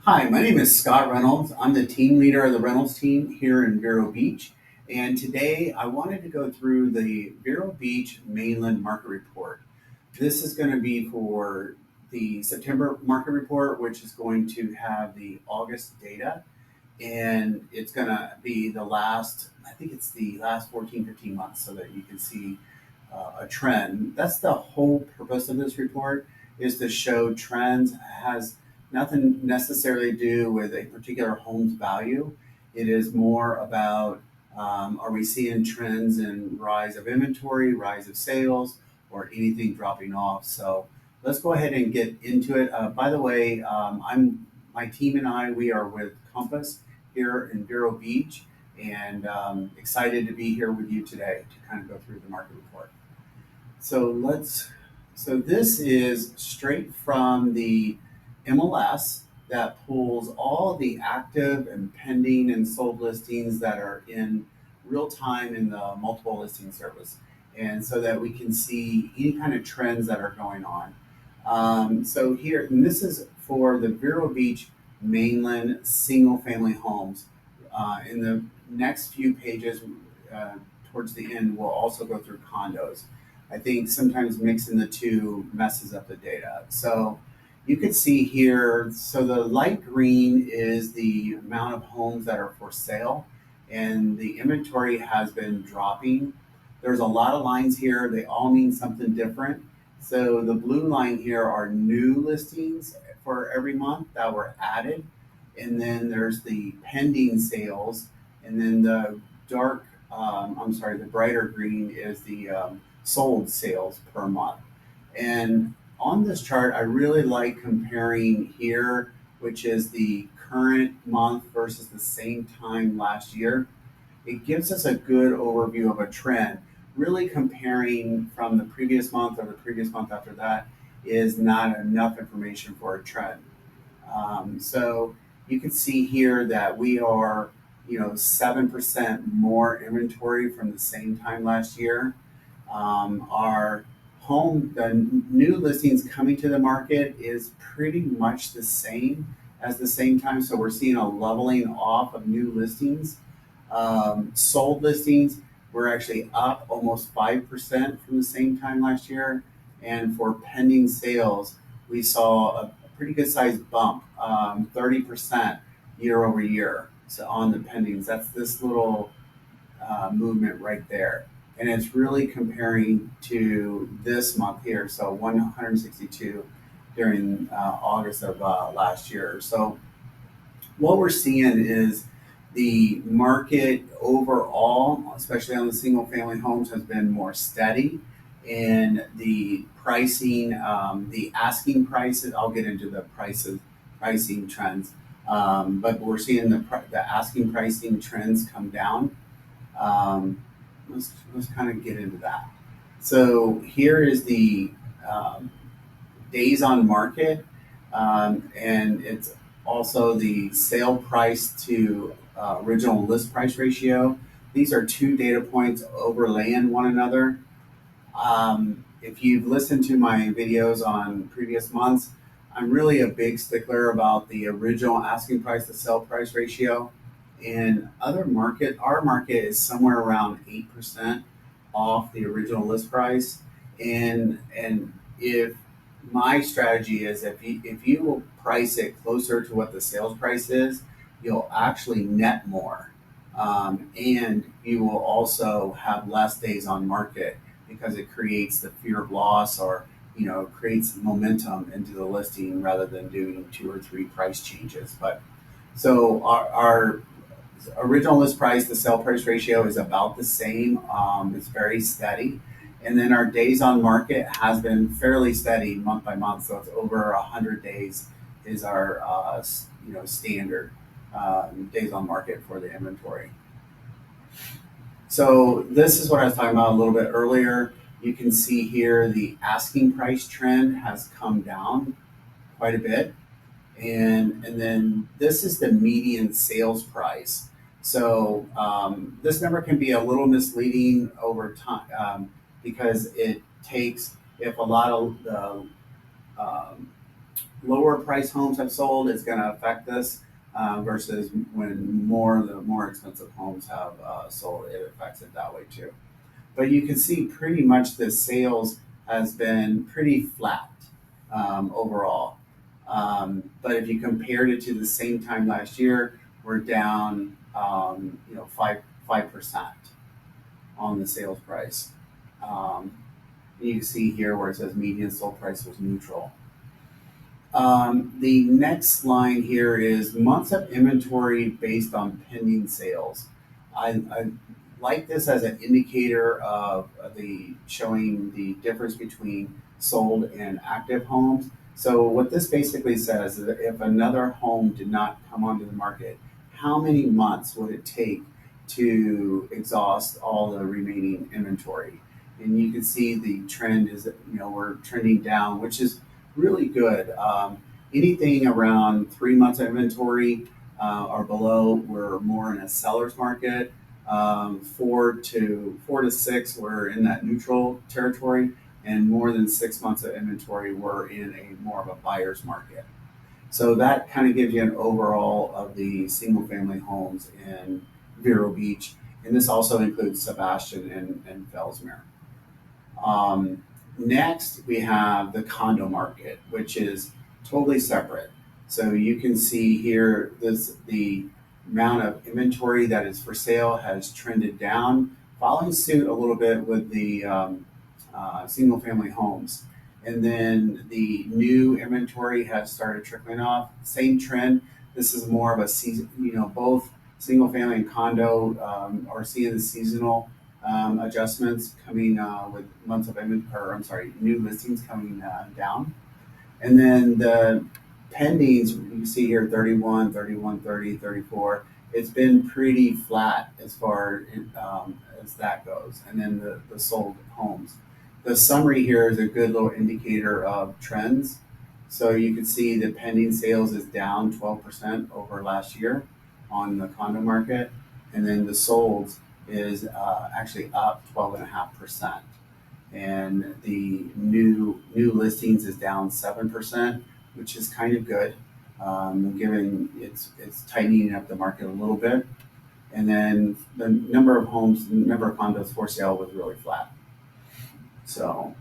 Hi, my name is Scott Reynolds. I'm the team leader of the Reynolds team here in Vero Beach. And today I wanted to go through the Vero Beach Mainland market report. This is going to be for the September market report, which is going to have the August data. And it's going to be I think it's the last 14, 15 months so that you can see a trend. That's the whole purpose of this report is to show trends. It has nothing necessarily to do with a particular home's value. It is more about are we seeing trends in rise of inventory, rise of sales, or anything dropping off. So let's go ahead and get into it. By the way, my team and we are with Compass here in Vero Beach, and excited to be here with you today to kind of go through the market report. So let's. So this is straight from the MLS that pulls all the active and pending and sold listings that are in real time in the multiple listing service, and so that we can see any kind of trends that are going on. So here, and this is for the Vero Beach mainland single family homes. In the next few pages, uh, towards the end, we'll also go through condos. I think sometimes mixing the two messes up the data. So you can see here, so the light green is the amount of homes that are for sale, and the inventory has been dropping. There's a lot of lines here, they all mean something different. So the blue line here are new listings for every month that were added, and then there's the pending sales, and then the the brighter green is the sold sales per month. And on this chart, I really like comparing here, which is the current month versus the same time last year. It gives us a good overview of a trend. Really comparing from the previous month or the previous month after that is not enough information for a trend. So you can see here that we are, 7% more inventory from the same time last year. Our the new listings coming to the market is pretty much the same as the same time. So we're seeing a leveling off of new listings. Sold listings, we're actually up almost 5% from the same time last year. And for pending sales, we saw a pretty good sized bump, 30% year over year. So on the pendings, that's this little movement right there. And it's really comparing to this month here. So 162 during August of last year. So what we're seeing is the market overall, especially on the single family homes, has been more steady. And the pricing, the asking prices, I'll get into the pricing trends, but we're seeing the asking pricing trends come down. Um, let's kind of get into that. So here is the um, days on market, and it's also the sale price to original list price ratio. These are two data points overlaying one another. If you've listened to my videos on previous months, I'm really a big stickler about the original asking price to sell price ratio. In other market, our market is somewhere around 8% off the original list price. And if my strategy is if you will price it closer to what the sales price is, you'll actually net more, and you will also have less days on market because it creates the fear of loss, or creates momentum into the listing rather than doing two or three price changes. But so our original list price to sell price ratio is about the same. It's very steady. And then our days on market has been fairly steady month by month. So it's over 100 days is our standard days on market for the inventory. So this is what I was talking about a little bit earlier. You can see here the asking price trend has come down quite a bit. And then this is the median sales price. So this number can be a little misleading over time, because it takes, if a lot of the lower price homes have sold, it's going to affect this versus when the more expensive homes have sold, it affects it that way too. But you can see pretty much the sales has been pretty flat overall. But if you compared it to the same time last year, we're down, 5% on the sales price. Um, you can see here where it says median sold price was neutral. The next line here is months of inventory based on pending sales. I like this as an indicator of the showing the difference between sold and active homes. So what this basically says is that if another home did not come onto the market, how many months would it take to exhaust all the remaining inventory? And you can see the trend is that we're trending down, which is really good. Anything around 3 months of inventory or below, we're more in a seller's market. 4 to 6, we're in that neutral territory, and more than 6 months of inventory, we're in a more of a buyer's market. So that kind of gives you an overall of the single family homes in Vero Beach, and this also includes Sebastian and Fellsmere. Next, we have the condo market, which is totally separate. So you can see here the amount of inventory that is for sale has trended down, following suit a little bit with the single family homes. And then the new inventory has started trickling off. Same trend. This is more of a season, both single family and condo are seeing the seasonal adjustments coming with months of inventory, or I'm sorry, new listings coming down. And then the pendings, you can see here 31, 31, 30, 34. It's been pretty flat as far as that goes. And then the sold homes. The summary here is a good little indicator of trends. So you can see the pending sales is down 12% over last year on the condo market. And then the solds is actually up 12.5%. And the new listings is down 7%, which is kind of good, given it's tightening up the market a little bit. And then the number of condos for sale was really flat. So,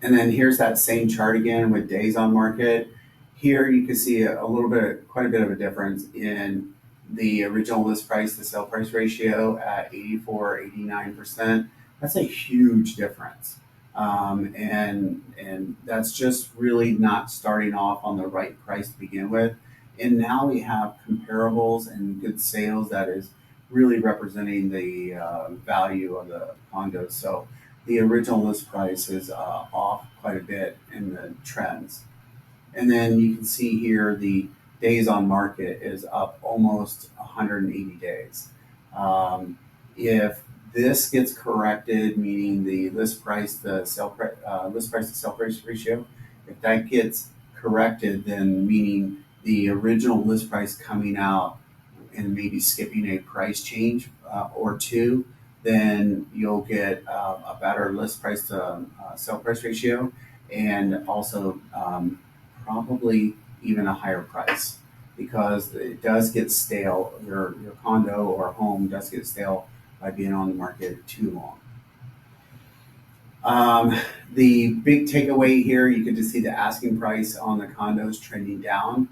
and then here's that same chart again with days on market. Here you can see quite a bit of a difference in the original list price to sale price ratio at 84, 89%. That's a huge difference. And that's just really not starting off on the right price to begin with. And now we have comparables and good sales that is really representing the value of the condos. So the original list price is off quite a bit in the trends. And then you can see here the days on market is up almost 180 days. If this gets corrected, meaning the list price to sell price ratio, if that gets corrected, then meaning the original list price coming out and maybe skipping a price change or two, then you'll get a better list price to sell price ratio, and also probably even a higher price, because it does get stale. Your condo or home does get stale by being on the market too long. The big takeaway here, you can just see the asking price on the condos trending down.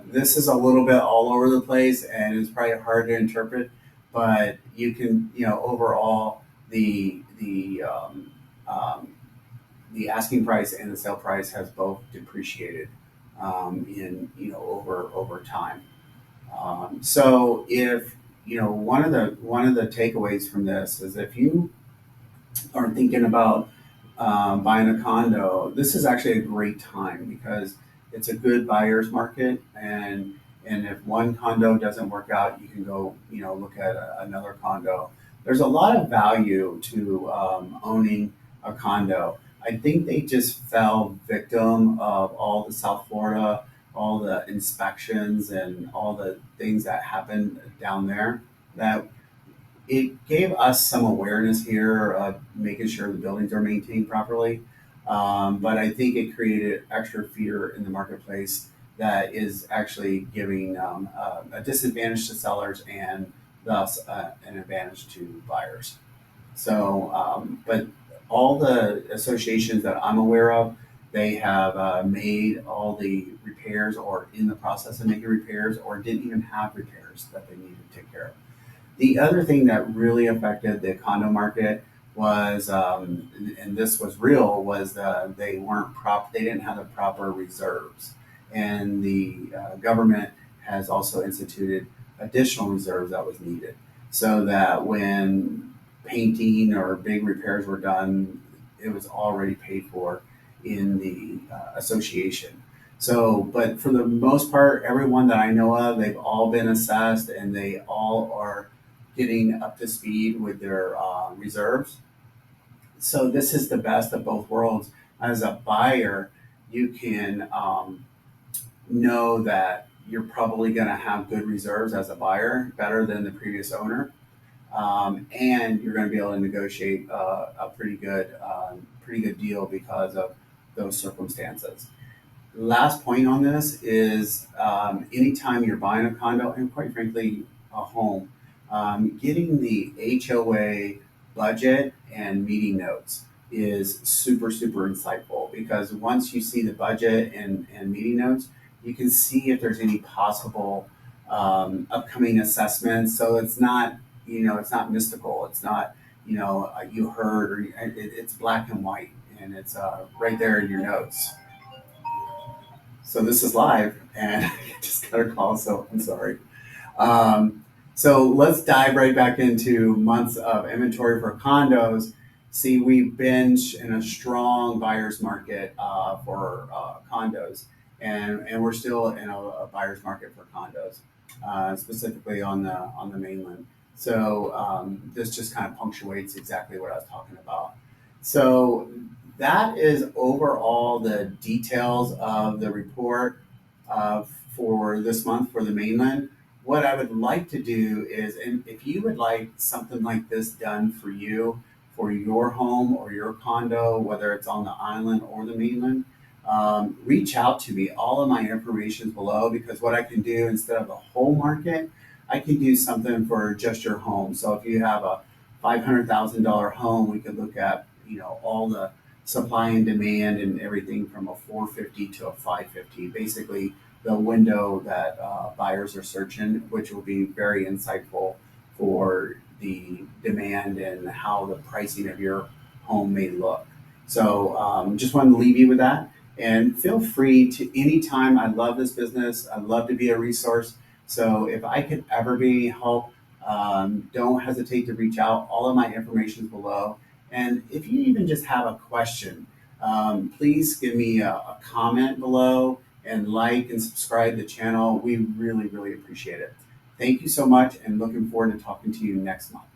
This is a little bit all over the place, and it's probably hard to interpret, but you can, overall the asking price and the sale price has both depreciated in over time. So if one of the takeaways from this is, if you are thinking about buying a condo, this is actually a great time because it's a good buyer's market, and if one condo doesn't work out, you can go look at another condo. There's a lot of value to owning a condo. I think they just fell victim of all the South Florida, all the inspections and all the things that happened down there, that it gave us some awareness here of making sure the buildings are maintained properly. But I think it created extra fear in the marketplace that is actually giving a disadvantage to sellers and thus an advantage to buyers. But all the associations that I'm aware of, they have made all the repairs or in the process of making repairs or didn't even have repairs that they needed to take care of. The other thing that really affected the condo market was, and this was real, was they didn't have the proper reserves, and the government has also instituted additional reserves that was needed, so that when painting or big repairs were done, it was already paid for in the association. So, but for the most part, everyone that I know of, they've all been assessed and they all are getting up to speed with their reserves. So this is the best of both worlds. As a buyer, you can know that you're probably going to have good reserves as a buyer, better than the previous owner, and you're going to be able to negotiate a pretty good deal because of those circumstances. Last point on this is anytime you're buying a condo and quite frankly a home, getting the HOA budget and meeting notes is super, super insightful because once you see the budget and meeting notes, you can see if there's any possible upcoming assessments. So it's not, it's not mystical. It's not, you heard, or it's black and white and it's right there in your notes. So this is live, and I just got a call, so I'm sorry. So let's dive right back into months of inventory for condos. See, we've been in a strong buyer's market for condos, and we're still in a buyer's market for condos, specifically on the mainland. So this just kind of punctuates exactly what I was talking about. So that is overall the details of the report for this month for the mainland. What I would like to do is, and if you would like something like this done for you, for your home or your condo, whether it's on the island or the mainland, reach out to me. All of my information is below because what I can do instead of the whole market, I can do something for just your home. So if you have a $500,000 home, we could look at all the supply and demand and everything from a 450 to a 550. Basically, the window that buyers are searching, which will be very insightful for the demand and how the pricing of your home may look. So just wanted to leave you with that. And feel free to anytime. I love this business. I love to be a resource. So if I could ever be help, don't hesitate to reach out. All of my information is below. And if you even just have a question, please give me a comment below and like and subscribe to the channel. We really, really appreciate it. Thank you so much and looking forward to talking to you next month.